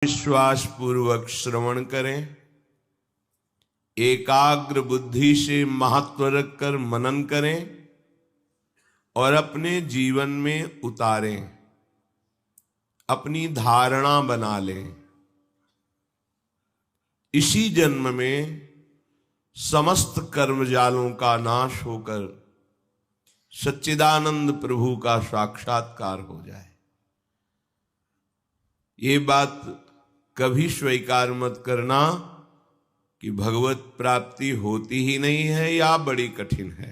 विश्वास पूर्वक श्रवण करें, एकाग्र बुद्धि से महत्व रखकर मनन करें और अपने जीवन में उतारें, अपनी धारणा बना लें। इसी जन्म में समस्त कर्मजालों का नाश होकर सच्चिदानंद प्रभु का साक्षात्कार हो जाए। ये बात कभी स्वीकार मत करना कि भगवत प्राप्ति होती ही नहीं है या बड़ी कठिन है।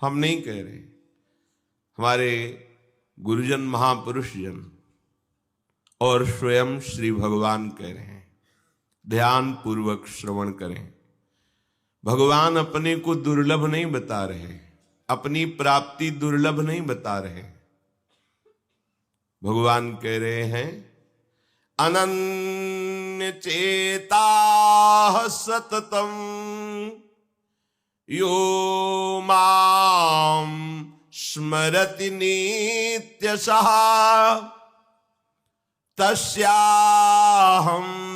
हम नहीं कह रहे, हमारे गुरुजन महापुरुष जन और स्वयं श्री भगवान कह रहे हैं। ध्यान पूर्वक श्रवण करें। भगवान अपने को दुर्लभ नहीं बता रहे, अपनी प्राप्ति दुर्लभ नहीं बता रहे। भगवान कह रहे हैं अनन्य चेता सततम यो मां स्मरति नित्यशः तस्याहं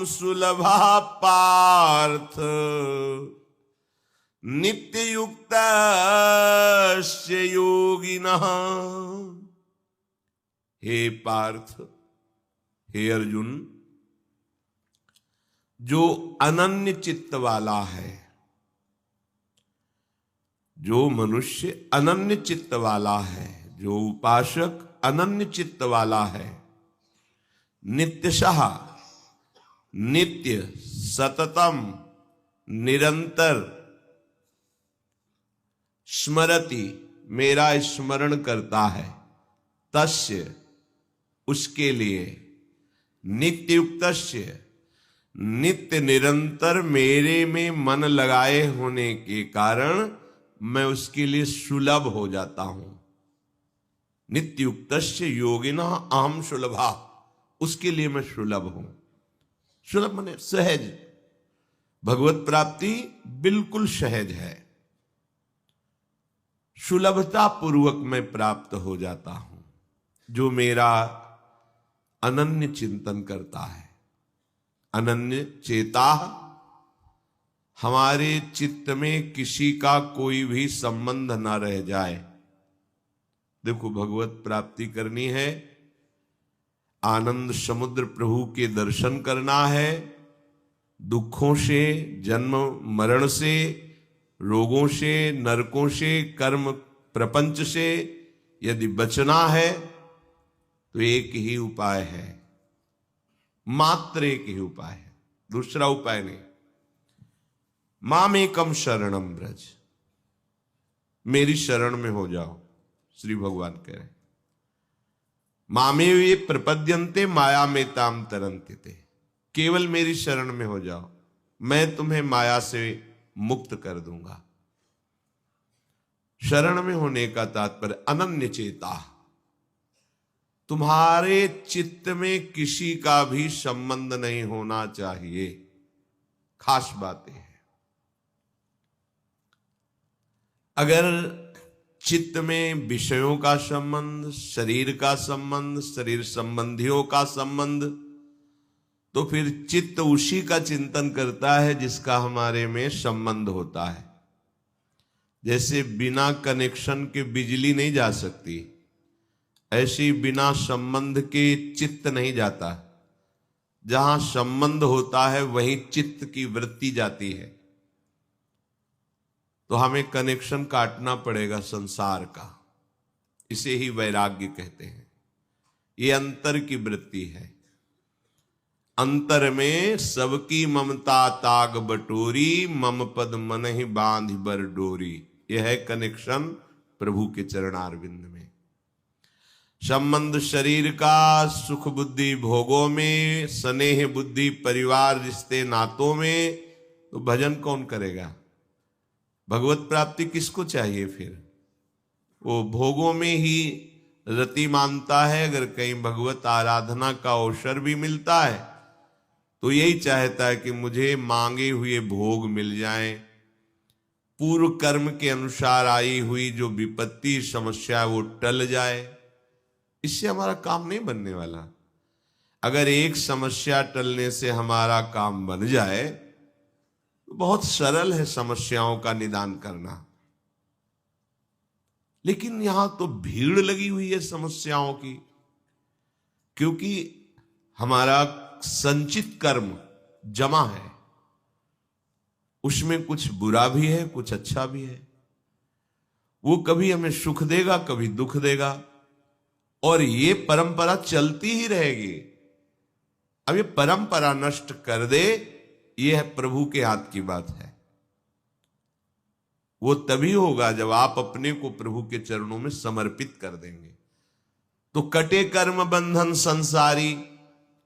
सुलभः पार्थ नित्ययुक्तस्य योगिनः। हे पार्थ, हे अर्जुन, जो अनन्य चित्त वाला है, जो मनुष्य अनन्य चित्त वाला है, जो उपासक अनन्य चित्त वाला है, नित्यशः नित्य सततम निरंतर स्मरति मेरा स्मरण करता है, तस्य उसके लिए, नित्ययुक्तस्य नित्य निरंतर मेरे में मन लगाए होने के कारण मैं उसके लिए सुलभ हो जाता हूं। नित्ययुक्तस्य योगिनः अहम सुलभा, उसके लिए मैं सुलभ हूं। सुलभ माने सहज। भगवत प्राप्ति बिल्कुल सहज है, सुलभता पूर्वक मैं प्राप्त हो जाता हूं। जो मेरा अनन्य चिंतन करता है, अनन्य चेता, हमारे चित्त में किसी का कोई भी संबंध ना रह जाए। देखो, भगवत प्राप्ति करनी है, आनंद समुद्र प्रभु के दर्शन करना है, दुखों से, जन्म मरण से, रोगों से, नरकों से, कर्म प्रपंच से यदि बचना है तो एक ही उपाय है, मात्र एक ही उपाय है, दूसरा उपाय नहीं। मामेकम शरणम ब्रज, मेरी शरण में हो जाओ। श्री भगवान कह रहे, मामे वे प्रपद्यन्ते माया में ताम तरन्ते ते, केवल मेरी शरण में हो जाओ, मैं तुम्हें माया से मुक्त कर दूंगा। शरण में होने का तात्पर्य अनन्य चेता, तुम्हारे चित्त में किसी का भी संबंध नहीं होना चाहिए। खास बातें हैं। अगर चित्त में विषयों का संबंध, शरीर का संबंध, शरीर संबंधियों का संबंध, तो फिर चित्त उसी का चिंतन करता है जिसका हमारे में संबंध होता है। जैसे बिना कनेक्शन के बिजली नहीं जा सकती, ऐसी बिना संबंध के चित्त नहीं जाता। जहां संबंध होता है वहीं चित्त की वृत्ति जाती है। तो हमें कनेक्शन काटना पड़ेगा संसार का। इसे ही वैराग्य कहते हैं। ये अंतर की वृत्ति है। अंतर में सबकी ममता ताग बटोरी, मम पद मन ही बांध बर डोरी। यह है कनेक्शन प्रभु के चरणारविंद में। संबंध शरीर का, सुख बुद्धि भोगों में, स्नेह बुद्धि परिवार रिश्ते नातों में, तो भजन कौन करेगा? भगवत प्राप्ति किसको चाहिए फिर? वो भोगों में ही रति मानता है। अगर कहीं भगवत आराधना का अवसर भी मिलता है तो यही चाहता है कि मुझे मांगे हुए भोग मिल जाएं, पूर्व कर्म के अनुसार आई हुई जो विपत्ति समस्या वो टल जाए। इससे हमारा काम नहीं बनने वाला। अगर एक समस्या टलने से हमारा काम बन जाए तो बहुत सरल है समस्याओं का निदान करना। लेकिन यहां तो भीड़ लगी हुई है समस्याओं की, क्योंकि हमारा संचित कर्म जमा है, उसमें कुछ बुरा भी है कुछ अच्छा भी है। वो कभी हमें सुख देगा कभी दुख देगा, और ये परंपरा चलती ही रहेगी। अब ये परंपरा नष्ट कर दे, ये है प्रभु के हाथ की बात है। वो तभी होगा जब आप अपने को प्रभु के चरणों में समर्पित कर देंगे। तो कटे कर्म बंधन संसारी,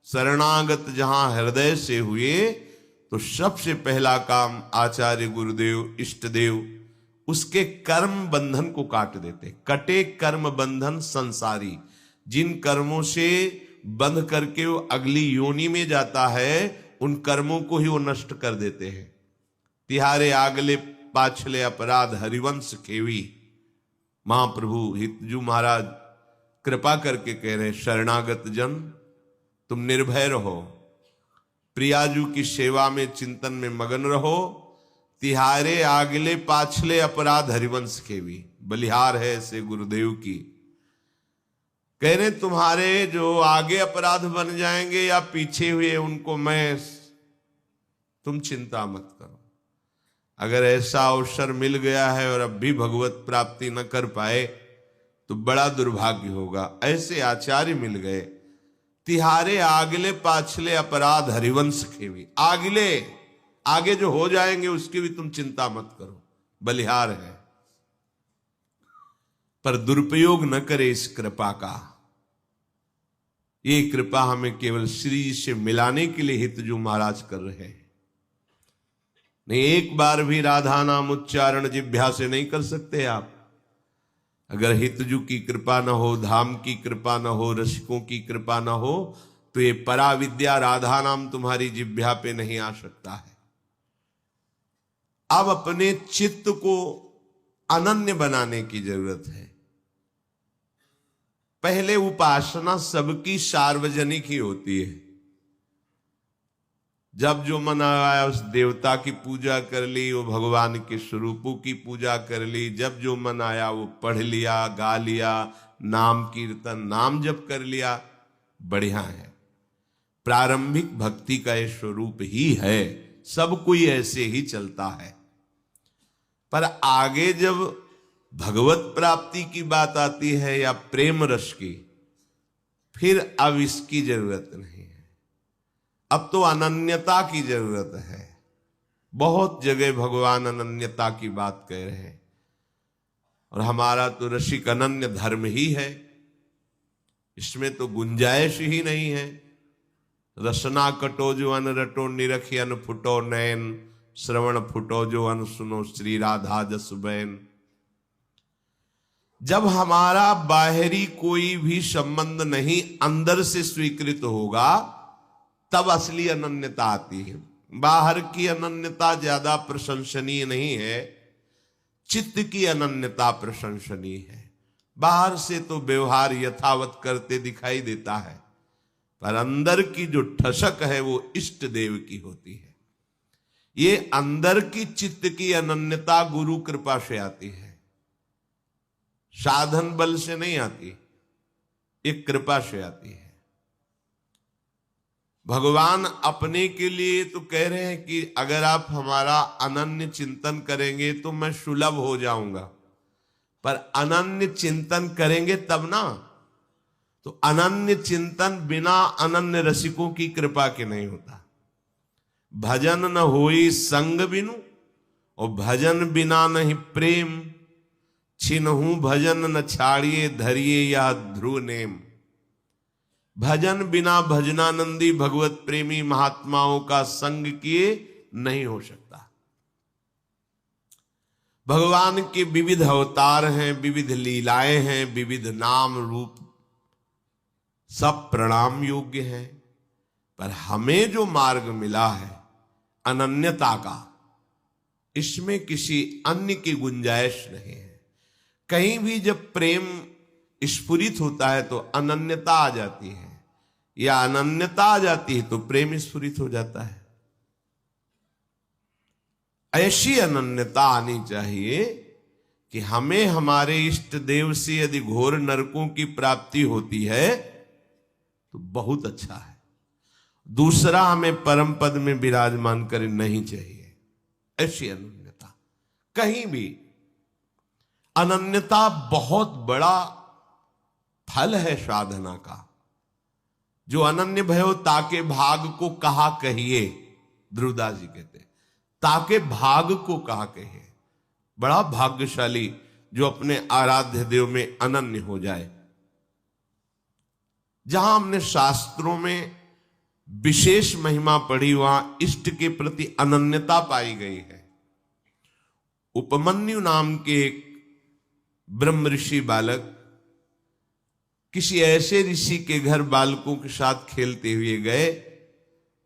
शरणागत जहां हृदय से हुए, तो सबसे पहला काम आचार्य गुरुदेव इष्ट देव उसके कर्म बंधन को काट देते। कटे कर्म बंधन संसारी, जिन कर्मों से बंध करके वो अगली योनि में जाता है, उन कर्मों को ही वो नष्ट कर देते हैं। तिहारे आगले पाछले अपराध हरिवंश खेवी। महाप्रभु हितजू महाराज कृपा करके कह रहे, शरणागत जन तुम निर्भय रहो, प्रियाजू की सेवा में चिंतन में मगन रहो। तिहारे आगले पाछले अपराध हरिवंश खेवी, बलिहार है ऐसे गुरुदेव की। कह रहे तुम्हारे जो आगे अपराध बन जाएंगे या पीछे हुए, उनको तुम चिंता मत करो। अगर ऐसा अवसर मिल गया है और अब भी भगवत प्राप्ति न कर पाए तो बड़ा दुर्भाग्य होगा। ऐसे आचार्य मिल गए। तिहारे आगले पाछले अपराध हरिवंश खेवी, आगे जो हो जाएंगे उसकी भी तुम चिंता मत करो, बलिहार है। पर दुरुपयोग न करे इस कृपा का। ये कृपा हमें केवल श्री जी से मिलाने के लिए हितजू महाराज कर रहे हैं। नहीं, एक बार भी राधा नाम उच्चारण जिह्वा से नहीं कर सकते आप। अगर हितजू की कृपा न हो, धाम की कृपा न हो, रसिकों की कृपा न हो, तो ये पराविद्या राधा नाम तुम्हारी जिह्वा पे नहीं आ सकता है। अब अपने चित्त को अनन्य बनाने की जरूरत है। पहले उपासना सबकी सार्वजनिक ही होती है। जब जो मन आया उस देवता की पूजा कर ली, वो भगवान के स्वरूपों की पूजा कर ली। जब जो मन आया वो पढ़ लिया, गा लिया, नाम कीर्तन नाम जप कर लिया, बढ़िया है। प्रारंभिक भक्ति का ये स्वरूप ही है, सब कोई ऐसे ही चलता है। पर आगे जब भगवत प्राप्ति की बात आती है या प्रेम रस की, फिर अब इसकी जरूरत नहीं है। अब तो अनन्यता की जरूरत है। बहुत जगह भगवान अनन्यता की बात कह रहे हैं, और हमारा तो रसिक अनन्य धर्म ही है, इसमें तो गुंजाइश ही नहीं है। रसना कटो जो अन रटो, निरखी अन फुटो नैन, श्रवण फुटो जो अन सुनो, श्री राधा जस बैन। जब हमारा बाहरी कोई भी संबंध नहीं अंदर से स्वीकृत होगा, तब असली अनन्यता आती है। बाहर की अनन्यता ज्यादा प्रशंसनीय नहीं है, चित्त की अनन्यता प्रशंसनीय है। बाहर से तो व्यवहार यथावत करते दिखाई देता है, पर अंदर की जो ठसक है वो इष्ट देव की होती है। ये अंदर की चित्त की अनन्यता गुरु कृपा से आती है, साधन बल से नहीं आती, एक कृपा से आती है। भगवान अपने के लिए तो कह रहे हैं कि अगर आप हमारा अनन्य चिंतन करेंगे तो मैं सुलभ हो जाऊंगा, पर अनन्य चिंतन करेंगे तब ना। तो अनन्य चिंतन बिना अनन्य रसिकों की कृपा के नहीं होता। भजन न होई संग बिनु, और भजन बिना नहीं प्रेम। छिनहु भजन न छाड़िए, धरिए या ध्रुव नेम। भजन बिना भजनानंदी भगवत प्रेमी महात्माओं का संग किए नहीं हो सकता। भगवान के विविध अवतार हैं, विविध लीलाएं हैं, विविध नाम रूप, सब प्रणाम योग्य हैं। पर हमें जो मार्ग मिला है अनन्यता का, इसमें किसी अन्य की गुंजाइश नहीं है। कहीं भी जब प्रेम स्फुरित होता है तो अनन्यता आ जाती है। या अनन्यता आ जाती है तो प्रेम स्फुरित हो जाता है। ऐसी अनन्यता आनी चाहिए कि हमें हमारे इष्ट देव से यदि घोर नरकों की प्राप्ति होती है तो बहुत अच्छा है, दूसरा हमें परम पद में विराजमान करे नहीं चाहिए। ऐसी अनन्यता कहीं भी, अनन्यता बहुत बड़ा फल है साधना का। जो अनन्य भयो ताके भाग को कहा कहिए, ध्रुवदास जी कहते हैं, ताके भाग को कहा कहिए। बड़ा भाग्यशाली जो अपने आराध्य देव में अनन्य हो जाए। जहां हमने शास्त्रों में विशेष महिमा पढ़ी वहां इष्ट के प्रति अनन्यता पाई गई है। उपमन्यु नाम के एक ब्रह्म ऋषि बालक किसी ऐसे ऋषि के घर बालकों के साथ खेलते हुए गए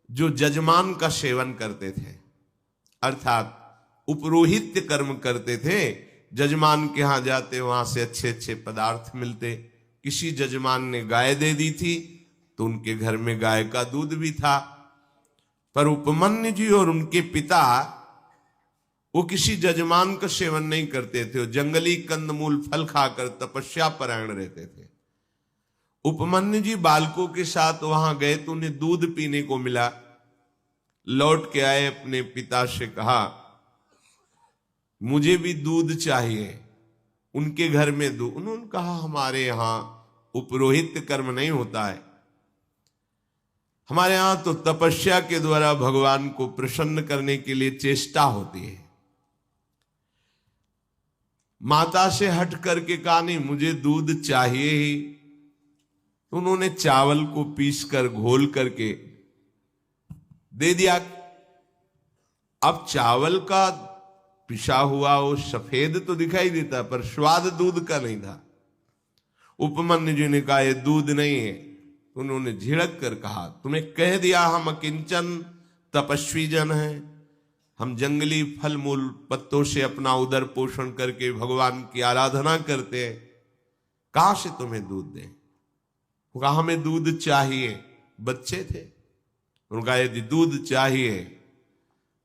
जो जजमान का सेवन करते थे, अर्थात उपरोहित्य कर्म करते थे। जजमान के यहां जाते वहां से अच्छे अच्छे पदार्थ मिलते। किसी जजमान ने गाय दे दी थी तो उनके घर में गाय का दूध भी था, पर उपमन्यु जी और उनके पिता वो किसी जजमान का सेवन नहीं करते थे। वो जंगली कंदमूल फल खाकर तपस्या परायण रहते थे। उपमन्यु जी बालकों के साथ वहां गए तो उन्हें दूध पीने को मिला। लौट के आए, अपने पिता से कहा मुझे भी दूध चाहिए। उनके घर में दूध, उन्होंने कहा हमारे यहां उपरोहित कर्म नहीं होता है, हमारे यहां तो तपस्या के द्वारा भगवान को प्रसन्न करने के लिए चेष्टा होती है। माता से हट करके कहा नहीं मुझे दूध चाहिए ही। तो उन्होंने चावल को पीसकर घोल करके दे दिया। अब चावल का पिसा हुआ वो सफेद तो दिखाई देता पर स्वाद दूध का नहीं था। उपमन्यु जी ने कहा ये दूध नहीं है। उन्होंने झिड़क कर कहा तुम्हें कह दिया हम अकिंचन तपस्वी जन हैं, हम जंगली फल मूल पत्तों से अपना उदर पोषण करके भगवान की आराधना करते हैं, कहां से तुम्हें दूध दें। कहा हमें दूध चाहिए। बच्चे थे, उनका यदि दूध चाहिए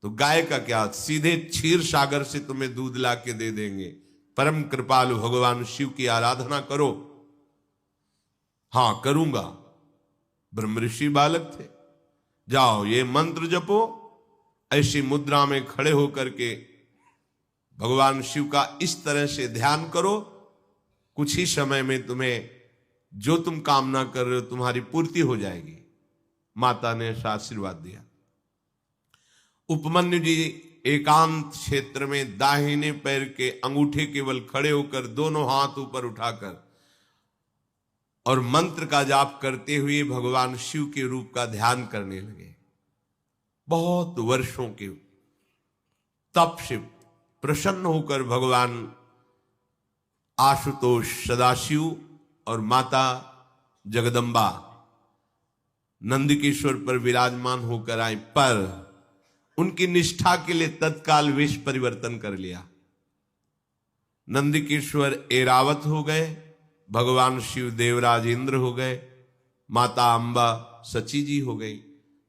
तो गाय का क्या, सीधे क्षीर सागर से तुम्हें दूध ला के दे देंगे। परम कृपालु भगवान शिव की आराधना करो। हां करूंगा। ब्रह्म ऋषि बालक थे। जाओ ये मंत्र जपो, ऐसी मुद्रा में खड़े होकर के भगवान शिव का इस तरह से ध्यान करो, कुछ ही समय में तुम्हें जो तुम कामना कर रहे हो तुम्हारी पूर्ति हो जाएगी। माता ने ऐसा आशीर्वाद दिया। उपमन्यु जी एकांत क्षेत्र में दाहिने पैर के अंगूठे केवल खड़े होकर दोनों हाथ ऊपर उठाकर और मंत्र का जाप करते हुए भगवान शिव के रूप का ध्यान करने लगे। बहुत वर्षों के तप से प्रसन्न होकर भगवान आशुतोष सदाशिव और माता जगदम्बा नंदकिशोर पर विराजमान होकर आए, पर उनकी निष्ठा के लिए तत्काल वेश परिवर्तन कर लिया। नंदकिशोर एरावत हो गए, भगवान शिव देवराज इंद्र हो गए, माता अंबा सची जी हो गई।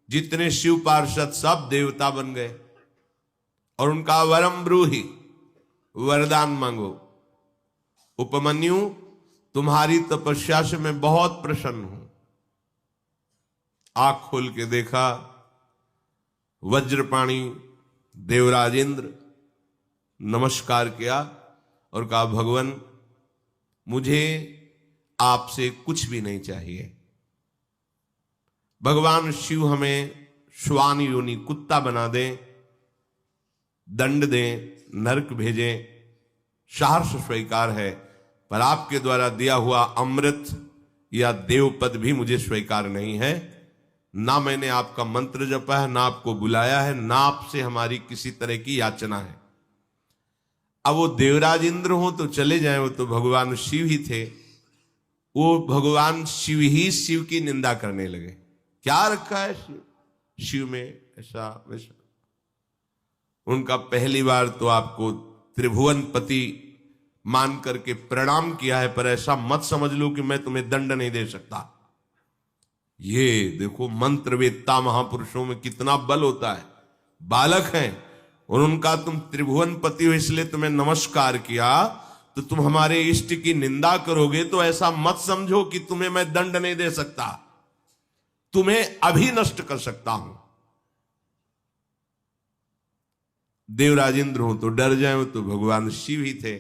जितने शिव पार्षद सब देवता बन गए और उनका वरम ब्रूहि, वरदान मांगो। उपमन्यु तुम्हारी तपस्या से मैं बहुत प्रसन्न हूं। आंख खोल के देखा, वज्रपाणी देवराज इंद्र नमस्कार किया और कहा भगवान मुझे आपसे कुछ भी नहीं चाहिए। भगवान शिव हमें श्वान योनि कुत्ता बना दें, दंड दें, नरक भेजें, सहर्ष स्वीकार है, पर आपके द्वारा दिया हुआ अमृत या देवपद भी मुझे स्वीकार नहीं है। ना मैंने आपका मंत्र जपा है, ना आपको बुलाया है, ना आपसे हमारी किसी तरह की याचना है। अब वो देवराज इंद्र हो तो चले जाए, वो तो भगवान शिव ही थे। वो भगवान शिव ही शिव की निंदा करने लगे। क्या रखा है शिव में ऐसा वैसा। उनका पहली बार तो आपको त्रिभुवन पति मान करके प्रणाम किया है, पर ऐसा मत समझ लो कि मैं तुम्हें दंड नहीं दे सकता। ये देखो मंत्रवेत्ता महापुरुषों में कितना बल होता है। बालक हैं और उनका तुम त्रिभुवन पति हो इसलिए तुम्हें नमस्कार किया, तो तुम हमारे इष्ट की निंदा करोगे तो ऐसा मत समझो कि तुम्हें मैं दंड नहीं दे सकता, तुम्हें अभी नष्ट कर सकता हूं। देवराजेंद्र हो तो डर जाए तो भगवान शिव ही थे।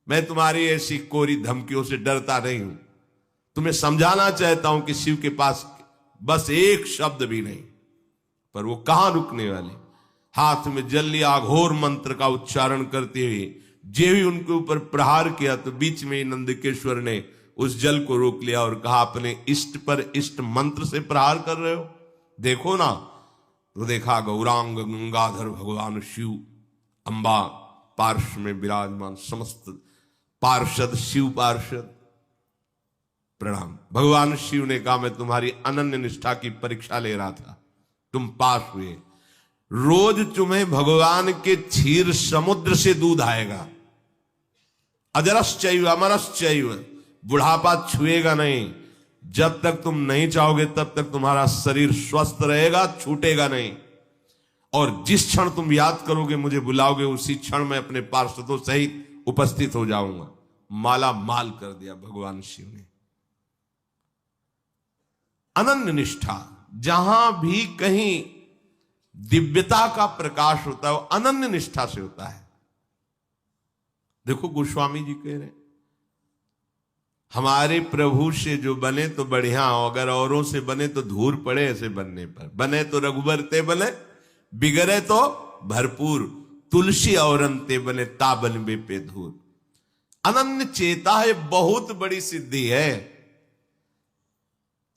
मैं तुम्हारी ऐसी कोरी धमकियों से डरता नहीं हूं। तुम्हें समझाना चाहता हूं कि शिव के पास बस एक शब्द भी नहीं, पर वो कहां रुकने वाले। हाथ में जल लिया, घोर मंत्र का उच्चारण करते हुए जे भी उनके ऊपर प्रहार किया, तो बीच में नंदकेश्वर ने उस जल को रोक लिया और कहा, अपने इष्ट पर इष्ट मंत्र से प्रहार कर रहे हो, देखो ना। तो देखा गौरांग गंगाधर भगवान शिव, अंबा पार्श्व में विराजमान, समस्त पार्षद शिव पार्षद प्रणाम। भगवान शिव ने कहा, मैं तुम्हारी अनन्य निष्ठा की परीक्षा ले रहा था, तुम पास हुए। रोज तुम्हें भगवान के क्षीर समुद्र से दूध आएगा। अजरश्चैव अमरश्चैव, बुढ़ापा छुएगा नहीं। जब तक तुम नहीं चाहोगे तब तक तुम्हारा शरीर स्वस्थ रहेगा, छूटेगा नहीं। और जिस क्षण तुम याद करोगे, मुझे बुलाओगे, उसी क्षण मैं अपने पार्षदों सहित उपस्थित हो जाऊंगा। माला माल कर दिया भगवान शिव ने। अनन्य निष्ठा, जहां भी कहीं दिव्यता का प्रकाश होता है वो अनन्य निष्ठा से होता है। देखो गोस्वामी जी कह रहे, हमारे प्रभु से जो बने तो बढ़िया, अगर औरों से बने तो धूर पड़े। ऐसे बनने पर बने तो रघुबर ते बने, बिगड़े तो भरपूर। तुलसी और अंते बने ताबन बेपे धूर। अनन्य चेता है, बहुत बड़ी सिद्धि है।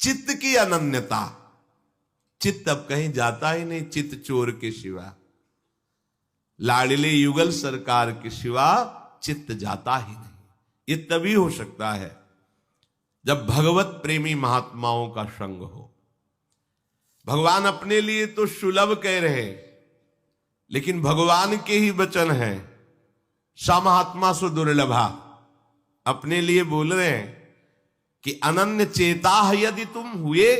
चित्त की अनन्यता, चित्त अब कहीं जाता ही नहीं चित्त चोर के सिवा, लाडले युगल सरकार के सिवा चित्त जाता ही नहीं। ये तभी हो सकता है जब भगवत प्रेमी महात्माओं का संग हो। भगवान अपने लिए तो सुलभ कह रहे, लेकिन भगवान के ही वचन है, सा महात्मा सो दुर्लभा। अपने लिए बोल रहे हैं कि अनन्य चेता यदि तुम हुए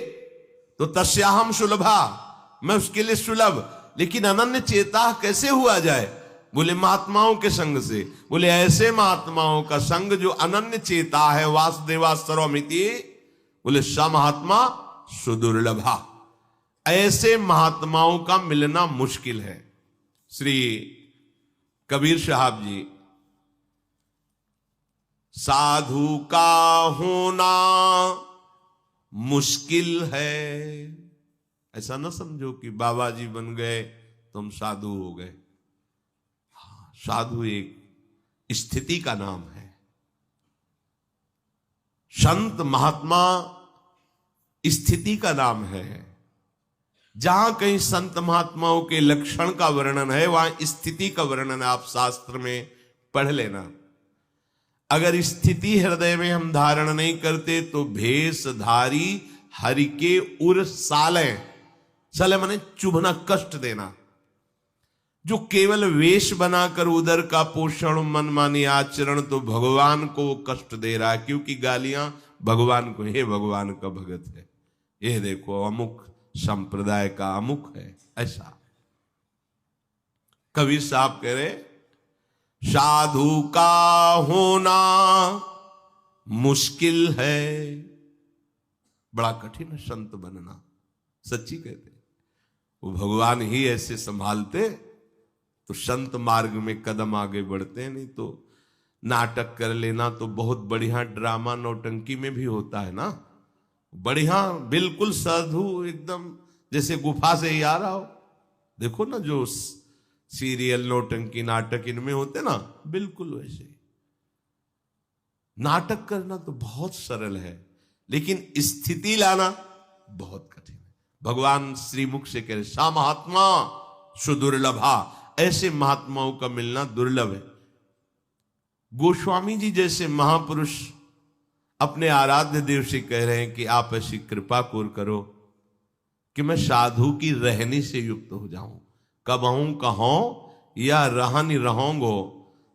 तो तस्याहम सुलभा, मैं उसके लिए सुलभ। लेकिन अनन्य चेता कैसे हुआ जाए? बोले महात्माओं के संग से। बोले ऐसे महात्माओं का संग जो अनन्य चेता है, वासुदेवा सर्वमिति। बोले स महात्मा सुदुर्लभा, ऐसे महात्माओं का मिलना मुश्किल है। श्री कबीर साहब जी, साधु का होना मुश्किल है। ऐसा ना समझो कि बाबा जी बन गए तो हम साधु हो गए। साधु एक स्थिति का नाम है। संत महात्मा स्थिति का नाम है। जहां कहीं संत महात्माओं के लक्षण का वर्णन है, वहां स्थिति का वर्णन आप शास्त्र में पढ़ लेना। अगर स्थिति हृदय में हम धारण नहीं करते तो भेषधारी हरि के उर साले, साले माने चुभना, कष्ट देना। जो केवल वेश बनाकर उदर का पोषण, मनमानी आचरण, तो भगवान को वो कष्ट दे रहा है, क्योंकि गालियां भगवान को, हे भगवान का भगत है, ये देखो अमुक संप्रदाय का अमुक है। ऐसा कबीर साहब कह रहे, साधु का होना मुश्किल है। बड़ा कठिन है संत बनना, सच्ची कहते। वो भगवान ही ऐसे संभालते तो संत मार्ग में कदम आगे बढ़ते हैं। नहीं तो नाटक कर लेना तो बहुत बढ़िया ड्रामा नौटंकी में भी होता है ना, बढ़िया बिल्कुल साधु एकदम जैसे गुफा से ही आ रहा हो। देखो ना जो सीरियल नौटंकी नाटक इनमें होते ना, बिल्कुल वैसे। नाटक करना तो बहुत सरल है, लेकिन स्थिति लाना बहुत कठिन है। भगवान श्रीमुख से कह रहे, सा महात्मा सुदुर्लभा, ऐसे महात्माओं का मिलना दुर्लभ है। गोस्वामी जी जैसे महापुरुष अपने आराध्य देव से कह रहे हैं कि आप ऐसी कृपा करो कि मैं साधु की रहनी से युक्त हो जाऊं। कब हूं कहूं या रहनी रहूंगो,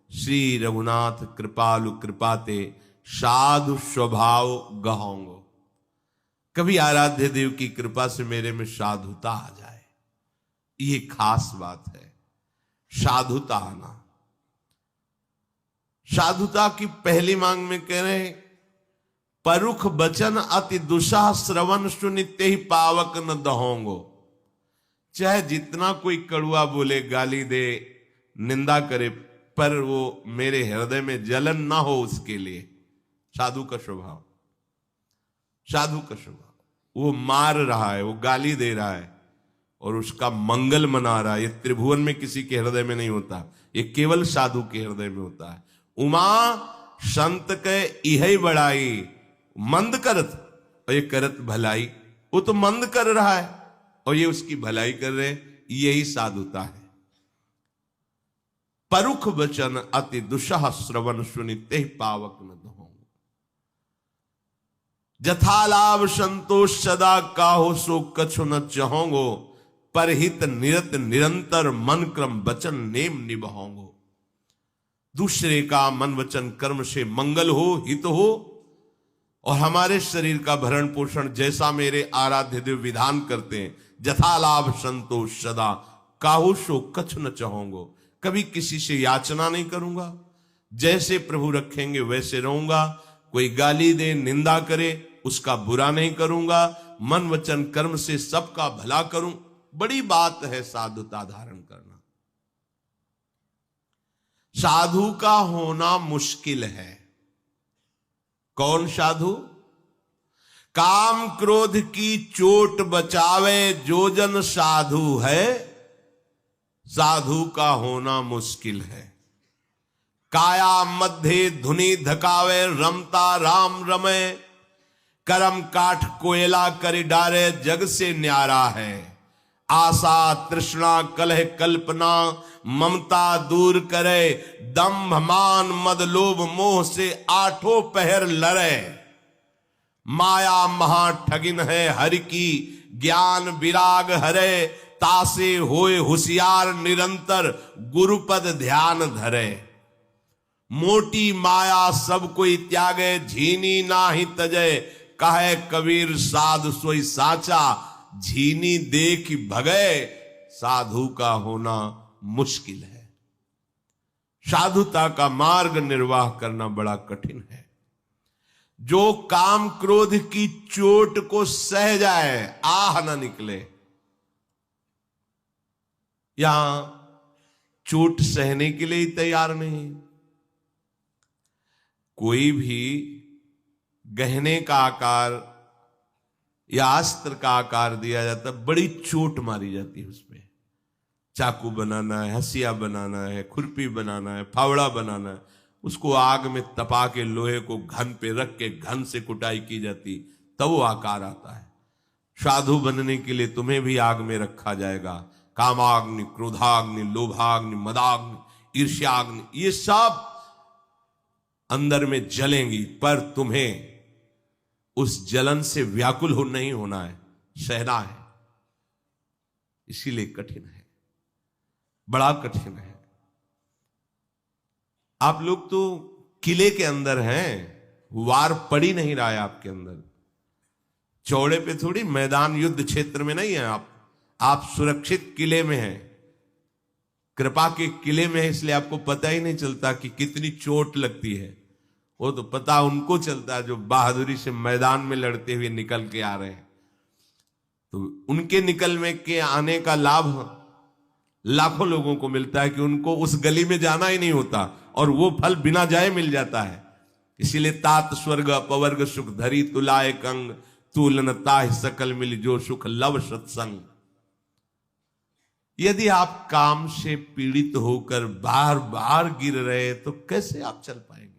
श्री रघुनाथ कृपालु कृपाते साधु स्वभाव गहोंगो। कभी आराध्य देव की कृपा से मेरे में साधुता आ जाए, ये खास बात है। साधुता आना, साधुता की पहली मांग में कह रहे हैं, परुख बचन अति दुसाह श्रवण सुनिते ही पावक न दहोंगो। चाहे जितना कोई कड़ुआ बोले, गाली दे, निंदा करे, पर वो मेरे हृदय में जलन ना हो, उसके लिए साधु का स्वभाव। साधु का स्वभाव, वो मार रहा है, वो गाली दे रहा है और उसका मंगल मना रहा है, ये त्रिभुवन में किसी के हृदय में नहीं होता, ये केवल साधु के हृदय में होता है। उमा संत के इह बड़ाई, मंद करत और ये करत भलाई। वो तो मंद कर रहा है और ये उसकी भलाई कर रहे, यही साधुता है। परुख वचन अति दुसह श्रवण सुनिते ही पावक न दहोंगो। जथा लाभ संतोष सदा काहो सो कछु न चहोंगो। परहित निरत निरंतर मन क्रम वचन नेम निभाओंगो। दूसरे का मन वचन कर्म से मंगल हो, हित हो, और हमारे शरीर का भरण पोषण जैसा मेरे आराध्य देव विधान करते हैं। जथा लाभ संतोष सदा काहू सो कछु न चाहूंगो। कभी किसी से याचना नहीं करूंगा, जैसे प्रभु रखेंगे वैसे रहूंगा। कोई गाली दे, निंदा करे, उसका बुरा नहीं करूंगा। मन वचन कर्म से सबका भला करूं। बड़ी बात है साधुता धारण करना। साधु का होना मुश्किल है। कौन साधु? काम क्रोध की चोट बचावे जो जन साधु है, साधु का होना मुश्किल है। काया मध्य धुनी धकावे रमता राम रमे। करम काठ कोयला कर डारे जग से न्यारा है। आशा तृष्णा कलह कल्पना ममता दूर करे। दंभ मान मद लोभ मोह से आठों पहर लड़े। माया महा ठगिन है हरि की ज्ञान विराग हरे। तासे होए होशियार निरंतर गुरुपद ध्यान धरे। मोटी माया सब कोई त्यागे झीनी नाही तजे। कहे कबीर साधु सोई साचा झीनी देख भगे। साधु का होना मुश्किल है। साधुता का मार्ग निर्वाह करना बड़ा कठिन है। जो काम क्रोध की चोट को सह जाए, आह ना निकले। यहां चोट सहने के लिए ही तैयार नहीं। कोई भी गहने का आकार या अस्त्र का आकार दिया जाता, बड़ी चोट मारी जाती है उसमें। चाकू बनाना है, हसिया बनाना है, खुरपी बनाना है, फावड़ा बनाना है, उसको आग में तपा के लोहे को घन पे रख के घन से कुटाई की जाती, तब वो आकार आता है। साधु बनने के लिए तुम्हें भी आग में रखा जाएगा। कामाग्नि, क्रोधाग्नि, लोभाग्नि, मदाग्नि, ईर्ष्याग्नि, ये सब अंदर में जलेंगी, पर तुम्हें उस जलन से व्याकुल हो नहीं होना है, सहना है। इसीलिए कठिन है, बड़ा कठिन है। आप लोग तो किले के अंदर हैं, वार पड़ी नहीं रहा है आपके अंदर। चौड़े पे थोड़ी, मैदान युद्ध क्षेत्र में नहीं है आप सुरक्षित किले में हैं, कृपा के किले में है। इसलिए आपको पता ही नहीं चलता कि कितनी चोट लगती है। वो तो पता उनको चलता है जो बहादुरी से मैदान में लड़ते हुए निकल के आ रहे हैं। तो उनके निकल में के आने का लाभ लाखों लोगों को मिलता है कि उनको उस गली में जाना ही नहीं होता और वो फल बिना जाए मिल जाता है। इसीलिए तात स्वर्ग अपवर्ग सुख धरी तुलाए कंग। तुलन ताहि सकल मिल जो सुख लव सत्संग। यदि आप काम से पीड़ित होकर बार बार गिर रहे तो कैसे आप चल पाएंगे?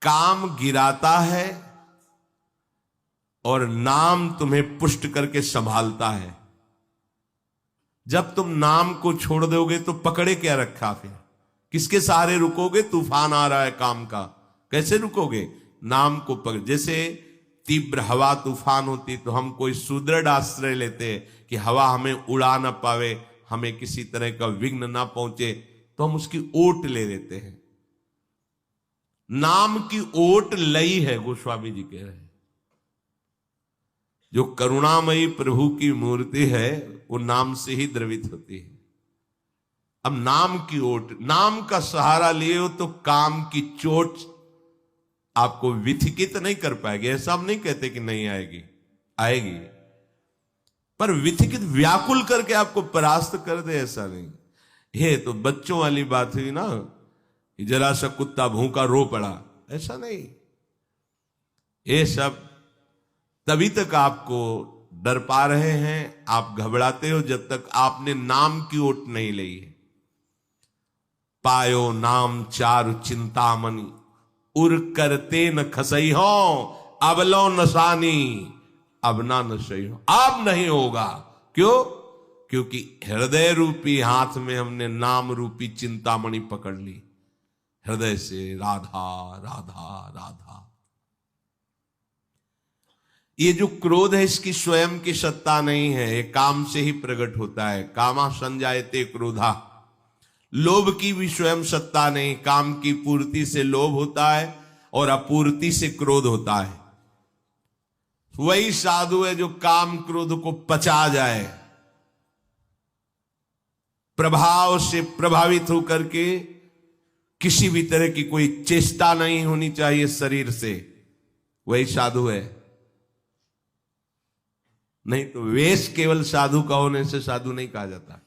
काम गिराता है और नाम तुम्हें पुष्ट करके संभालता है। जब तुम नाम को छोड़ दोगे तो पकड़े क्या रखा? फिर किसके सहारे रुकोगे? तूफान आ रहा है काम का, कैसे रुकोगे? नाम को पकड़। जैसे तीव्र हवा तूफान होती तो हम कोई सुदृढ़ आश्रय लेते कि हवा हमें उड़ा ना पावे, हमें किसी तरह का विघ्न ना पहुंचे, तो हम उसकी ओट ले लेते हैं। नाम की ओट लई है, गोस्वामी जी कह रहे हैं। जो करुणामयी प्रभु की मूर्ति है वो नाम से ही द्रवित होती है। अब नाम की ओट, नाम का सहारा लिए हो तो काम की चोट आपको विथिकित नहीं कर पाएगी। ऐसा हम नहीं कहते कि नहीं आएगी, आएगी, पर विथिकित व्याकुल करके आपको परास्त कर दे ऐसा नहीं। ये तो बच्चों वाली बात हुई ना, जरा सा कुत्ता भूखा रो पड़ा, ऐसा नहीं। ये सब तभी तक आपको डर पा रहे हैं, आप घबराते हो जब तक आपने नाम की ओट नहीं ली है। पायो नाम चारु चिंतामणि, उर करते न खसई हो, अब लो नसानी, अब ना नशई हो। अब नहीं होगा, क्यों? क्योंकि हृदय रूपी हाथ में हमने नाम रूपी चिंतामणि पकड़ ली। हृदय से राधा राधा राधा। ये जो क्रोध है इसकी स्वयं की सत्ता नहीं है, ये काम से ही प्रकट होता है। कामा संजायते क्रोधा, लोभ की भी स्वयं सत्ता नहीं। काम की पूर्ति से लोभ होता है और अपूर्ति से क्रोध होता है। वही साधु है जो काम क्रोध को पचा जाए, प्रभाव से प्रभावित होकर के किसी भी तरह की कोई चेष्टा नहीं होनी चाहिए शरीर से, वही साधु है। नहीं तो वेश केवल साधु का होने से साधु नहीं कहा जाता।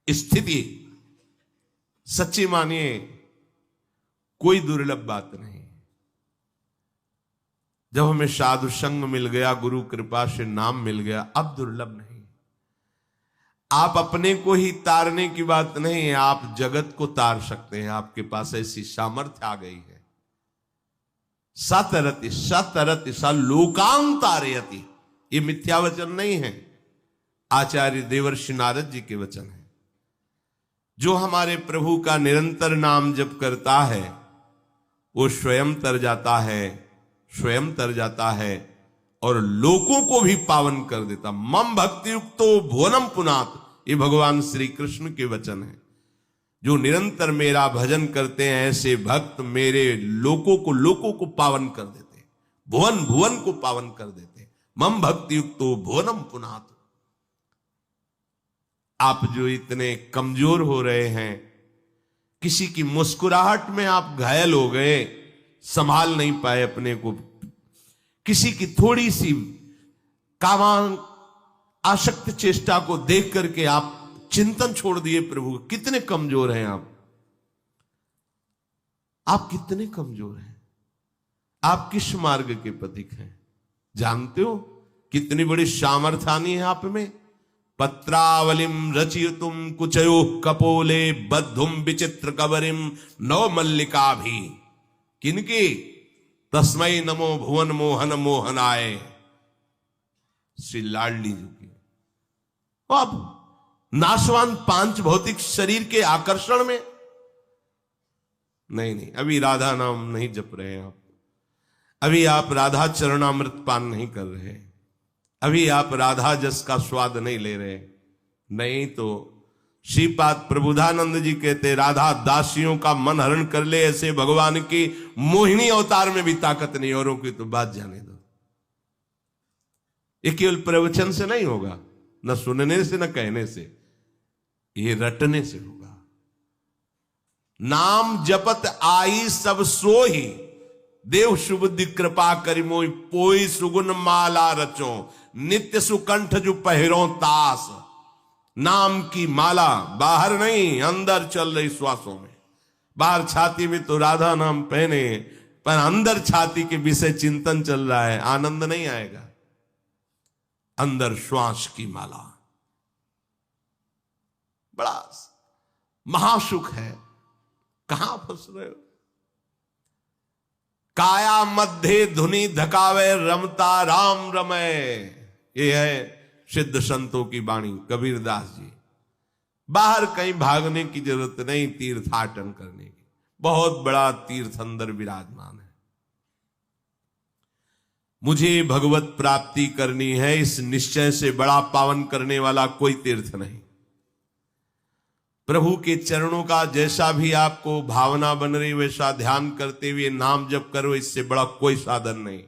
स्थिति सच्ची मानिए, कोई दुर्लभ बात नहीं। जब हमें साधु संग मिल गया, गुरु कृपा से नाम मिल गया, अब दुर्लभ नहीं। आप अपने को ही तारने की बात नहीं है, आप जगत को तार सकते हैं। आपके पास ऐसी सामर्थ्य आ गई है। सतरति सतरति स लोकां तारयति, ये मिथ्या वचन नहीं है, आचार्य देवर्षि नारद जी के वचन है। जो हमारे प्रभु का निरंतर नाम जप करता है वो स्वयं तर जाता है, स्वयं तर जाता है और लोगों को भी पावन कर देता। मम भक्ति युक्तो भुवनम पुनात, ये भगवान श्री कृष्ण के वचन है। जो निरंतर मेरा भजन करते हैं ऐसे भक्त मेरे लोगों को पावन कर देते, भुवन भुवन को पावन कर देते। मम भक्ति युक्तो भुवनम पुनात। आप जो इतने कमजोर हो रहे हैं, किसी की मुस्कुराहट में आप घायल हो गए, संभाल नहीं पाए अपने को, किसी की थोड़ी सी कामान आसक्त चेष्टा को देख करके आप चिंतन छोड़ दिए प्रभु। कितने कमजोर हैं आप कितने कमजोर हैं। आप किस मार्ग के पथिक हैं जानते हो? कितनी बड़ी सामर्थ्यानी है आप में। पत्रावलिम रचियतुम कुचयो कपोले बद्धुम विचित्र कबरिम नव मल्लिका भी। किनकी? तस्मै नमो भुवन मोहन मोहनाय, श्री लाडली जी की। अब नाशवान पांच भौतिक शरीर के आकर्षण में नहीं, अभी राधा नाम नहीं जप रहे हैं आप, अभी आप राधा चरणामृत पान नहीं कर रहे, अभी आप राधा जस का स्वाद नहीं ले रहे। नहीं तो श्रीपाद प्रबुधानंद जी कहते राधा दासियों का मन हरण कर ले, ऐसे भगवान की मोहिनी अवतार में भी ताकत नहीं, औरों की तो बात जाने दो। ये केवल प्रवचन से नहीं होगा, न सुनने से न कहने से, ये रटने से होगा। नाम जपत आई सब सोही, देव सुबुद्धि कृपा करी मोई, पोई सुगुन माला रचो, नित्य सुकंठ जो पहिरो तास। नाम की माला बाहर नहीं, अंदर चल रही श्वासों में। बाहर छाती में तो राधा नाम पहने, पर अंदर छाती के विषय चिंतन चल रहा है, आनंद नहीं आएगा। अंदर श्वास की माला बड़ा महासुख है। कहां फंस रहे हो? काया मध्य धुनी धकावे, रमता राम रमय। ये है सिद्ध संतों की वाणी, कबीरदास जी। बाहर कहीं भागने की जरूरत नहीं, तीर्थाटन करने की। बहुत बड़ा तीर्थ अंदर विराजमान है। मुझे भगवत प्राप्ति करनी है, इस निश्चय से बड़ा पावन करने वाला कोई तीर्थ नहीं। प्रभु के चरणों का जैसा भी आपको भावना बन रही वैसा ध्यान करते हुए नाम जप करो, इससे बड़ा कोई साधन नहीं।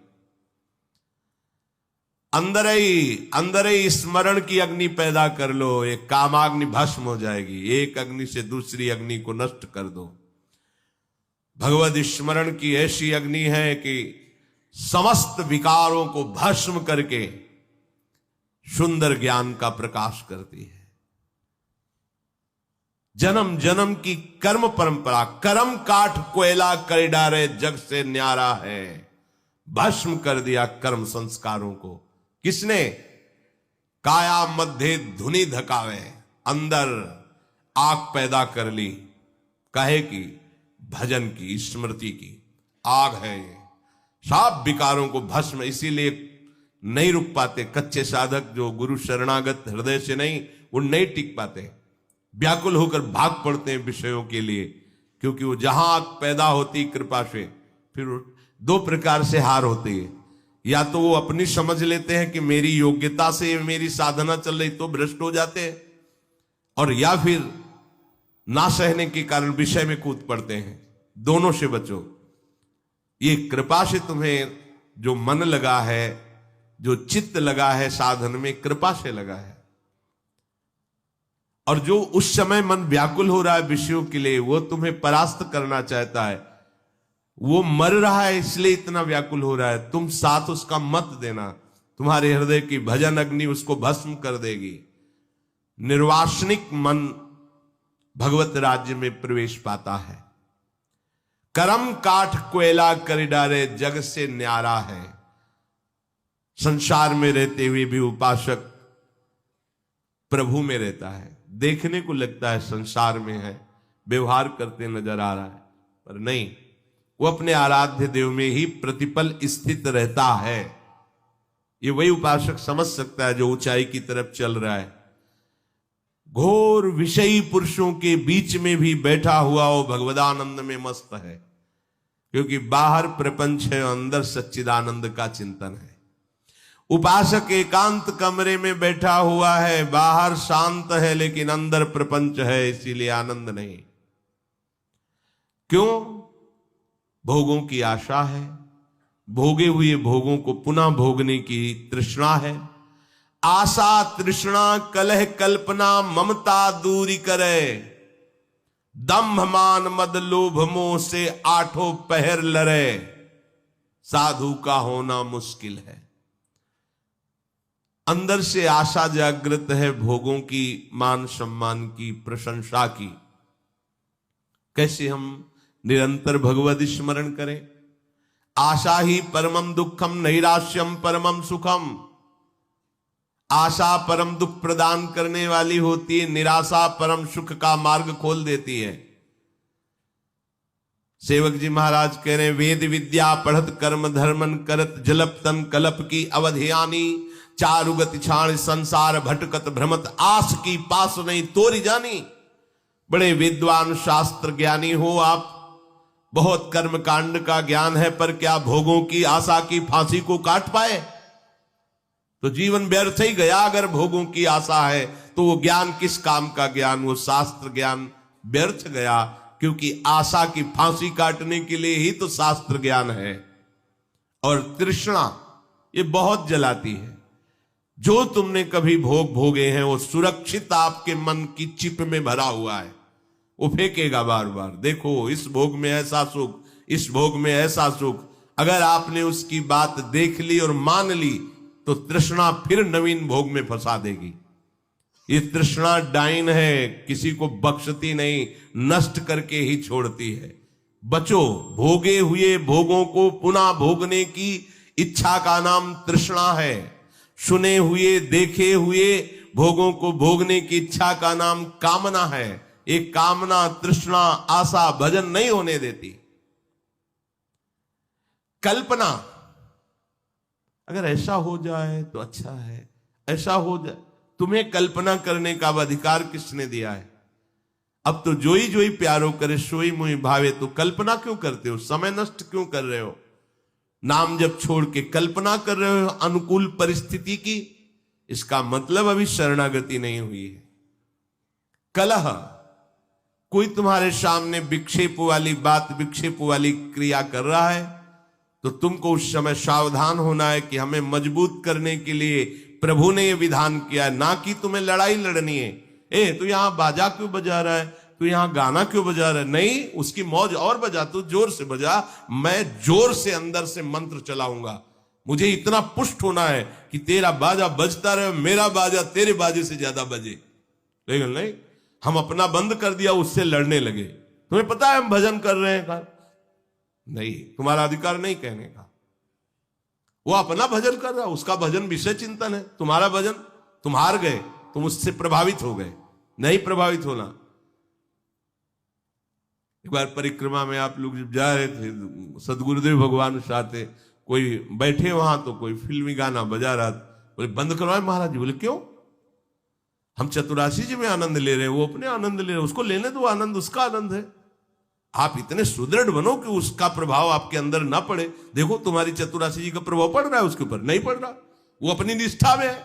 अंदर ही स्मरण की अग्नि पैदा कर लो, एक कामाग्नि भस्म हो जाएगी। एक अग्नि से दूसरी अग्नि को नष्ट कर दो। भगवद स्मरण की ऐसी अग्नि है कि समस्त विकारों को भस्म करके सुंदर ज्ञान का प्रकाश करती है। जन्म जन्म की कर्म परंपरा, कर्म काठ कोयला कर डारे जग से न्यारा है। भस्म कर दिया कर्म संस्कारों को। किसने? काया मध्य धुनि धकावे, अंदर आग पैदा कर ली। काहे की? भजन की, स्मृति की आग है ये। सब विकारों को भस्म, इसीलिए नहीं रुक पाते कच्चे साधक जो गुरु शरणागत हृदय से नहीं, वो नहीं टिक पाते, व्याकुल होकर भाग पड़ते हैं विषयों के लिए। क्योंकि वो जहां आग पैदा होती कृपा से, फिर दो प्रकार से हार होती है। या तो वो अपनी समझ लेते हैं कि मेरी योग्यता से मेरी साधना चल रही, तो भ्रष्ट हो जाते हैं, और या फिर ना सहने के कारण विषय में कूद पड़ते हैं। दोनों से बचो। ये कृपा से तुम्हें जो मन लगा है, जो चित्त लगा है साधन में, कृपा से लगा है। और जो उस समय मन व्याकुल हो रहा है विषयों के लिए, वो तुम्हें परास्त करना चाहता है, वो मर रहा है इसलिए इतना व्याकुल हो रहा है, तुम साथ उसका मत देना। तुम्हारे हृदय की भजन अग्नि उसको भस्म कर देगी। निर्वासनिक मन भगवत राज्य में प्रवेश पाता है। कर्म काठ कोयला कर डारे जग से न्यारा है। संसार में रहते हुए भी उपासक प्रभु में रहता है। देखने को लगता है संसार में है, व्यवहार करते नजर आ रहा है, पर नहीं, वो अपने आराध्य देव में ही प्रतिपल स्थित रहता है। ये वही उपासक समझ सकता है जो ऊंचाई की तरफ चल रहा है। घोर विषयी पुरुषों के बीच में भी बैठा हुआ वो भगवदानंद में मस्त है। क्योंकि बाहर प्रपंच है, अंदर सच्चिदानंद का चिंतन है। उपासक एकांत कमरे में बैठा हुआ है, बाहर शांत है लेकिन अंदर प्रपंच है, इसीलिए आनंद नहीं। क्यों? भोगों की आशा है, भोगे हुए भोगों को पुनः भोगने की तृष्णा है। आशा तृष्णा कलह कल्पना ममता दूरी करे। दंभ मान मद लोभ मोह से आठों पहर लड़े। साधु का होना मुश्किल है। अंदर से आशा जागृत है भोगों की, मान सम्मान की, प्रशंसा की। कैसे हम निरंतर भगवद स्मरण करें? आशा ही परमम दुखम नैराश्यम परमम सुखम। आशा परम दुख प्रदान करने वाली होती है, निराशा परम सुख का मार्ग खोल देती है। सेवक जी महाराज कह रहे हैं, वेद विद्या पढ़त कर्म धर्मन करत जलप तन कलप की अवधियानी। चारुगति छाण संसार भटकत भ्रमत आस की पास नहीं तोरी जानी। बड़े विद्वान शास्त्र ज्ञानी हो आप, बहुत कर्म कांड का ज्ञान है, पर क्या भोगों की आशा की फांसी को काट पाए? तो जीवन व्यर्थ ही गया। अगर भोगों की आशा है तो वो ज्ञान किस काम का ज्ञान? वो शास्त्र ज्ञान व्यर्थ गया। क्योंकि आशा की फांसी काटने के लिए ही तो शास्त्र ज्ञान है। और तृष्णा ये बहुत जलाती है। जो तुमने कभी भोग भोगे हैं वो सुरक्षित आपके मन की चिप में भरा हुआ है, वो फेंकेगा बार बार। देखो इस भोग में ऐसा सुख, इस भोग में ऐसा सुख। अगर आपने उसकी बात देख ली और मान ली तो तृष्णा फिर नवीन भोग में फंसा देगी। ये तृष्णा डाइन है, किसी को बख्शती नहीं, नष्ट करके ही छोड़ती है। बचो, भोगे हुए भोगों को पुनः भोगने की इच्छा का नाम तृष्णा है। सुने हुए देखे हुए भोगों को भोगने की इच्छा का नाम कामना है। एक कामना तृष्णा आशा भजन नहीं होने देती। कल्पना, अगर ऐसा हो जाए तो अच्छा है, ऐसा हो जाए। तुम्हें कल्पना करने का अधिकार किसने दिया है? अब तो जोई जोई प्यारो करे सोई मोई भावे, तो कल्पना क्यों करते हो? समय नष्ट क्यों कर रहे हो? नाम जब छोड़ के कल्पना कर रहे हो अनुकूल परिस्थिति की, इसका मतलब अभी शरणागति नहीं हुई है। कलह, कोई तुम्हारे सामने विक्षेप वाली बात, विक्षेप वाली क्रिया कर रहा है तो तुमको उस समय सावधान होना है कि हमें मजबूत करने के लिए प्रभु ने ये विधान किया है, ना कि तुम्हें लड़ाई लड़नी है। तू यहां बाजा क्यों बजा रहा है, तू यहां गाना क्यों बजा रहा है? नहीं, उसकी मौज और बजा, तू जोर से बजा, मैं जोर से अंदर से मंत्र चलाऊंगा। मुझे इतना पुष्ट होना है कि तेरा बाजा बजता रहे, मेरा बाजा तेरे बाजे से ज्यादा बजे। लेकिन नहीं, हम अपना बंद कर दिया, उससे लड़ने लगे। तुम्हें पता है हम भजन कर रहे हैं का? नहीं, तुम्हारा अधिकार नहीं कहने का। वो अपना भजन कर रहा, उसका भजन विषय चिंतन है। तुम्हारा भजन, तुम हार गए, तुम उससे प्रभावित हो गए। नहीं प्रभावित होना। एक बार परिक्रमा में आप लोग जब जा रहे थे, सदगुरुदेव भगवान साथ, कोई बैठे वहां तो कोई फिल्मी गाना बजा रहा, बोले बंद करवाए महाराज जी। बोले क्यों? हम चतुरासी जी में आनंद ले रहे हैं, वो अपने आनंद ले रहे हैं, उसको लेने दो आनंद, उसका आनंद है। आप इतने सुदृढ़ बनो कि उसका प्रभाव आपके अंदर ना पड़े। देखो तुम्हारी चतुरासी जी का प्रभाव पड़ रहा है उसके ऊपर? नहीं पड़ रहा, वो अपनी निष्ठा में है,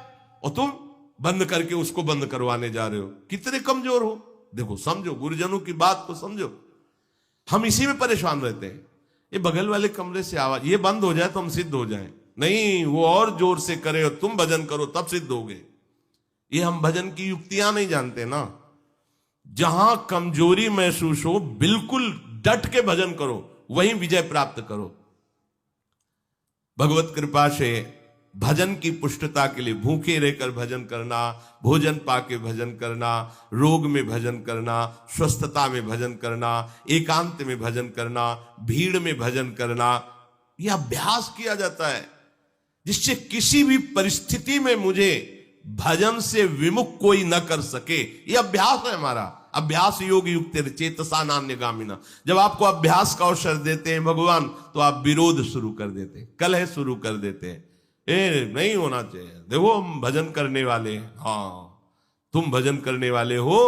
और तुम बंद करके उसको बंद करवाने जा रहे हो। कितने कमजोर हो। देखो, समझो, गुरुजनों की बात को समझो। हम इसी में परेशान रहते हैं। ये बगल वाले कमरे से आवाज, ये बंद हो जाए तो हम सिद्ध हो जाएं। नहीं, वो और जोर से करे और तुम भजन करो तब सिद्ध होगे। ये हम भजन की युक्तियां नहीं जानते ना। जहां कमजोरी महसूस हो, बिल्कुल डट के भजन करो, वहीं विजय प्राप्त करो। भगवत कृपा से भजन की पुष्टता के लिए भूखे रहकर भजन करना, भोजन पाके भजन करना, रोग में भजन करना, स्वस्थता में भजन करना, एकांत में भजन करना, भीड़ में भजन करना, यह अभ्यास किया जाता है, जिससे किसी भी परिस्थिति में मुझे भजन से विमुख कोई न कर सके। यह अभ्यास है हमारा। अभ्यास योग युक्त चेतसा नान्यगामिना। जब आपको अभ्यास का अवसर देते हैं भगवान, तो आप विरोध शुरू कर देते हैं, कलह शुरू कर देते हैं। नहीं होना चाहिए। देखो, हम भजन करने वाले हैं। हाँ, तुम भजन करने वाले हो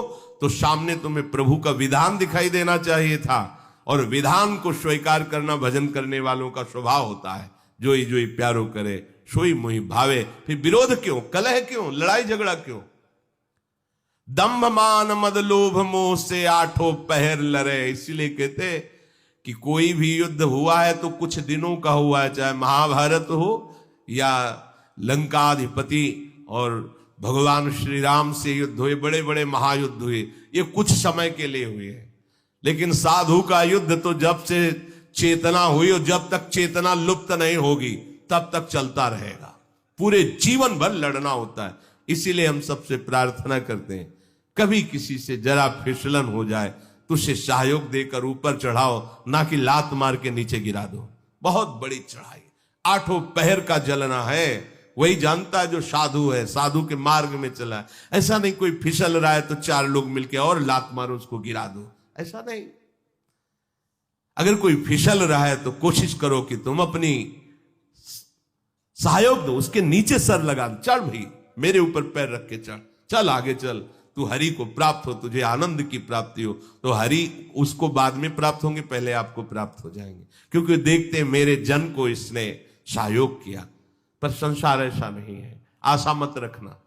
तो सामने तुम्हें प्रभु का विधान दिखाई देना चाहिए था, और विधान को स्वीकार करना भजन करने वालों का स्वभाव होता है। जोई जोई प्यारो करे, सोई मोहि भावे। फिर विरोध क्यों, कलह क्यों, लड़ाई झगड़ा क्यों? दंभ मान मद लोभ मोह से आठों पहर लड़े। इसीलिए कहते कि कोई भी युद्ध हुआ है तो कुछ दिनों का हुआ है, चाहे महाभारत हो या लंकाधिपति और भगवान श्री राम से युद्ध हुए, बड़े बड़े महायुद्ध हुए, ये कुछ समय के लिए हुए हैं। लेकिन साधु का युद्ध तो जब से चेतना हुई, और जब तक चेतना लुप्त नहीं होगी तब तक चलता रहेगा। पूरे जीवन भर लड़ना होता है। इसीलिए हम सबसे प्रार्थना करते हैं, कभी किसी से जरा फिसलन हो जाए तो उसे सहयोग देकर ऊपर चढ़ाओ, ना कि लात मार के नीचे गिरा दो। बहुत बड़ी चढ़ाई, आठों पहर का जलना है। वही जानता है जो साधु है, साधु के मार्ग में चला है। ऐसा नहीं कोई फिसल रहा है तो चार लोग मिलकर और लात मारो उसको गिरा दो, ऐसा नहीं। अगर कोई फिसल रहा है तो कोशिश करो कि तुम अपनी सहयोग दो, उसके नीचे सर लगा, चढ़ भाई, मेरे ऊपर पैर रख के चढ़, चल आगे चल, तू हरि को प्राप्त हो, तुझे आनंद की प्राप्ति हो। तो हरि उसको बाद में प्राप्त होंगे, पहले आपको प्राप्त हो जाएंगे, क्योंकि देखते हैं मेरे जन को इसने सहयोग किया। पर संसार ऐसा नहीं है, आशा मत रखना।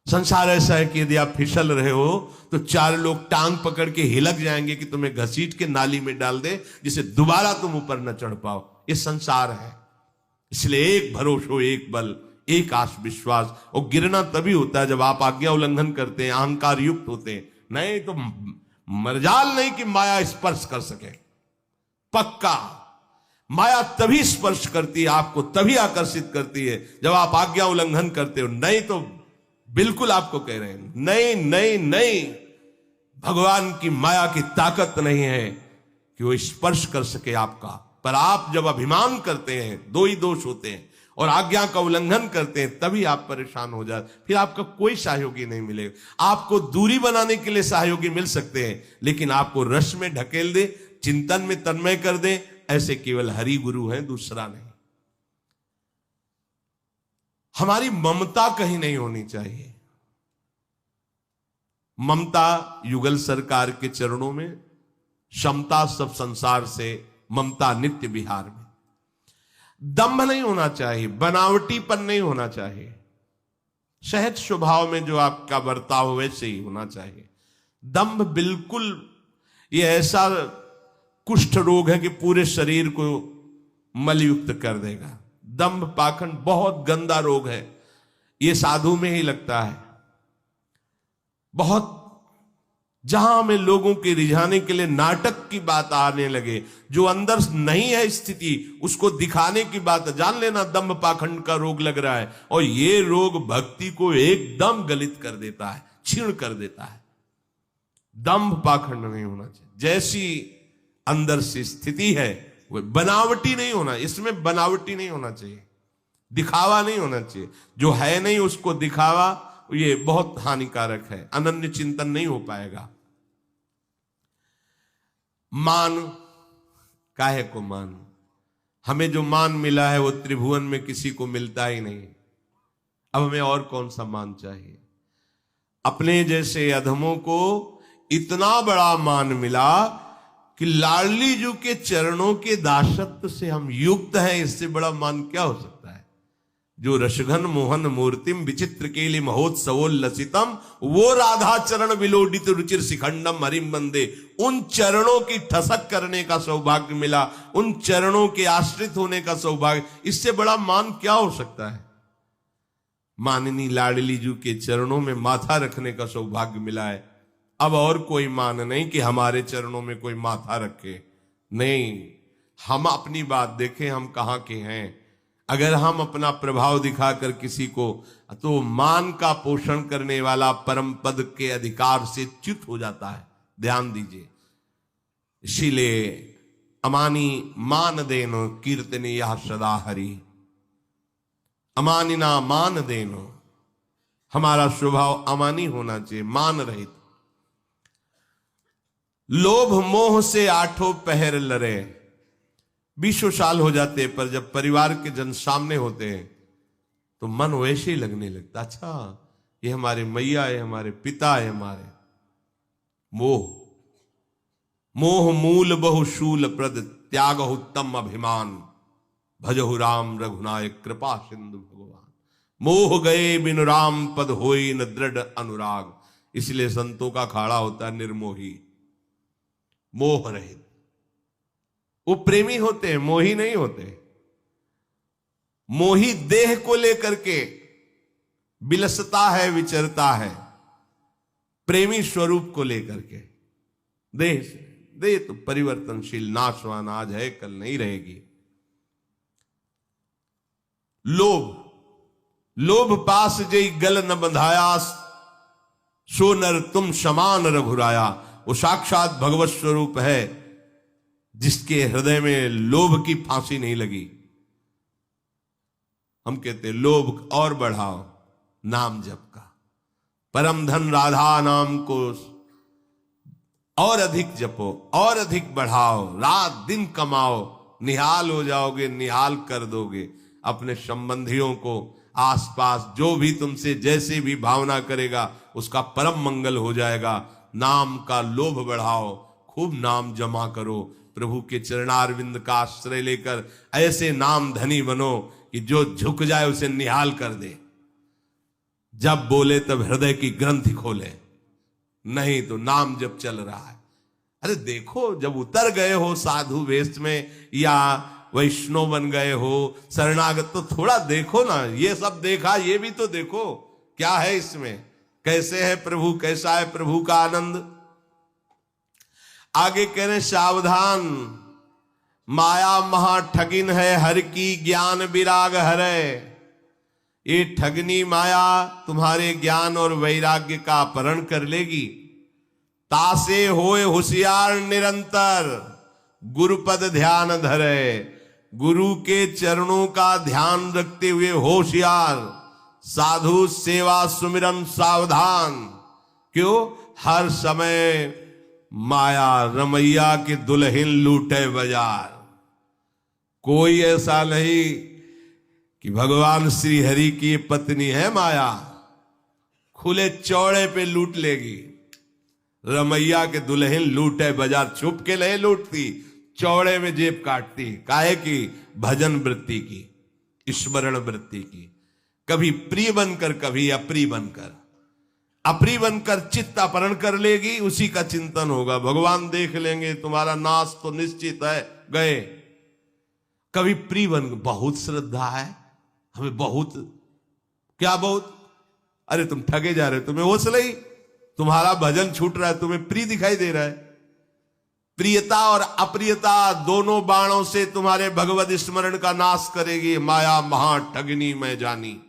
संसार ऐसा है कि यदि आप फिसल रहे हो तो चार लोग टांग पकड़ के हिलक जाएंगे कि तुम्हें घसीट के नाली में डाल दे, जिसे दोबारा तुम ऊपर न चढ़ पाओ। ये संसार है। इसलिए एक भरोसा, एक बल, एक आस विश्वास। और गिरना तभी होता है जब आप आज्ञा उल्लंघन करते हैं, अहंकार युक्त होते हैं। नहीं तो मरजाल नहीं कि माया स्पर्श कर सके। पक्का माया तभी स्पर्श करती है, आपको तभी आकर्षित करती है जब आप आज्ञा उल्लंघन करते हो। नहीं तो बिल्कुल आपको कह रहे हैं, नहीं नहीं नहीं, भगवान की माया की ताकत नहीं है कि वो स्पर्श कर सके आपका। पर आप जब अभिमान करते हैं, दो ही दोष होते हैं, और आज्ञा का उल्लंघन करते हैं, तभी आप परेशान हो जाते। फिर आपका कोई सहयोगी नहीं मिलेगा। आपको दूरी बनाने के लिए सहयोगी मिल सकते हैं, लेकिन आपको रस में ढकेल दे, चिंतन में तन्मय कर दे, ऐसे केवल हरि गुरु हैं, दूसरा नहीं। हमारी ममता कहीं नहीं होनी चाहिए। ममता युगल सरकार के चरणों में, क्षमता सब संसार से, ममता नित्य विहार में। दंभ नहीं होना चाहिए, बनावटीपन नहीं होना चाहिए। सहज स्वभाव में जो आपका बर्ताव हो वैसे ही होना चाहिए। दंभ बिल्कुल, ये ऐसा कुष्ठ रोग है कि पूरे शरीर को मलयुक्त कर देगा। दंभ पाखंड बहुत गंदा रोग है, ये साधु में ही लगता है। बहुत जहां में लोगों के रिझाने के लिए नाटक की बात आने लगे, जो अंदर नहीं है स्थिति उसको दिखाने की बात, जान लेना दंभ पाखंड का रोग लग रहा है। और ये रोग भक्ति को एकदम गलित कर देता है, क्षीण कर देता है। दंभ पाखंड नहीं होना चाहिए। जैसी अंदर से स्थिति है वो बनावटी नहीं होना, इसमें बनावटी नहीं होना चाहिए, दिखावा नहीं होना चाहिए। जो है नहीं उसको दिखावा, ये बहुत हानिकारक है, अनन्य चिंतन नहीं हो पाएगा। मान, काहे को मान? हमें जो मान मिला है वो त्रिभुवन में किसी को मिलता ही नहीं। अब हमें और कौन सा मान चाहिए? अपने जैसे अधमों को इतना बड़ा मान मिला कि लाडली जी के चरणों के दासत्व से हम युक्त हैं। इससे बड़ा मान क्या हो सकता है? जो रसघन मोहन मूर्तिम विचित्र केली महोत्सवोल्लसितम, वो राधा चरण विलोडित रुचिर शिखंडम हरिम बंदे। उन चरणों की ठसक करने का सौभाग्य मिला, उन चरणों के आश्रित होने का सौभाग्य, इससे बड़ा मान क्या हो सकता है? माननी लाडली जी के चरणों में माथा रखने का सौभाग्य मिला है। अब और कोई मान नहीं कि हमारे चरणों में कोई माथा रखे, नहीं। हम अपनी बात देखें, हम कहां के हैं। अगर हम अपना प्रभाव दिखाकर किसी को, तो मान का पोषण करने वाला परम पद के अधिकार से च्युत हो जाता है। ध्यान दीजिए। इसीलिए अमानी मान देनो कीर्तने यह सदा हरि, अमानिना मान देनो। हमारा स्वभाव अमानी होना चाहिए, मान रहित। लोभ मोह से आठों पहर लरे, 20 साल हो जाते, पर जब परिवार के जन सामने होते हैं तो मन वैसे ही लगने लगता, अच्छा ये हमारे मैया है, हमारे पिता है, हमारे। मोह मोह मूल बहुशूल प्रद त्याग उत्तम अभिमान, भजहु राम रघुनायक कृपा सिंधु भगवान। मोह गए बिनु राम पद होई न दृढ़ अनुराग। इसलिए संतों का खाड़ा होता है निर्मोही, मोह रहित। वो प्रेमी होते हैं, मोही नहीं होते। मोही देह को लेकर के बिलसता है, विचरता है। प्रेमी स्वरूप को लेकर के, देह से। देह तो परिवर्तनशील, नाशवान, आज है कल नहीं रहेगी। लोभ, लोभ पास जई गल न बंधाया, सो नर तुम समान रघुराया। वो साक्षात भगवत स्वरूप है, जिसके हृदय में लोभ की फांसी नहीं लगी। हम कहते लोभ और बढ़ाओ, नाम जप का। परम धन राधा नाम को और अधिक जपो, और अधिक बढ़ाओ, रात दिन कमाओ, निहाल हो जाओगे, निहाल कर दोगे। अपने संबंधियों को, आसपास जो भी तुमसे जैसे भी भावना करेगा उसका परम मंगल हो जाएगा। नाम का लोभ बढ़ाओ, खूब नाम जमा करो। प्रभु के चरणारविंद का आश्रय लेकर ऐसे नाम धनी बनो कि जो झुक जाए उसे निहाल कर दे। जब बोले तब हृदय की ग्रंथि खोले, नहीं तो नाम जब चल रहा है। अरे देखो, जब उतर गए हो साधु वेश में या वैष्णव बन गए हो, शरणागत, तो थोड़ा देखो ना। ये सब देखा, ये भी तो देखो क्या है इसमें, कैसे है प्रभु, कैसा है प्रभु का आनंद। आगे कह रहे सावधान, माया महा ठगिन है, हर की ज्ञान विराग हरे। ये ठगनी माया तुम्हारे ज्ञान और वैराग्य का अपहरण कर लेगी। तासे होए होशियार निरंतर, गुरुपद ध्यान धरे। गुरु के चरणों का ध्यान रखते हुए होशियार, साधु सेवा सुमिरन सावधान। क्यों? हर समय माया रमैया के दुल्हन लूटे बाजार। कोई ऐसा नहीं कि भगवान श्री हरि की पत्नी है माया, खुले चौड़े पे लूट लेगी। रमैया के दुल्हन लूटे बाजार, छुप के नहीं लूटती, चौड़े में जेब काटती। काहे की? भजन वृत्ति की, स्मरण वृत्ति की। कभी प्रिय बनकर, कभी अप्रिय बनकर। अप्रिय बनकर चित्त अपहरण कर लेगी, उसी का चिंतन होगा। भगवान देख लेंगे, तुम्हारा नाश तो निश्चित है, गए। कभी प्रिय बन, बहुत श्रद्धा है हमें, बहुत, क्या बहुत, अरे तुम ठगे जा रहे हो, तुम्हें होश नहीं, तुम्हारा भजन छूट रहा है, तुम्हें प्रिय दिखाई दे रहा है। प्रियता और अप्रियता दोनों बाणों से तुम्हारे भगवत स्मरण का नाश करेगी। माया महा ठगनी मैं जानी,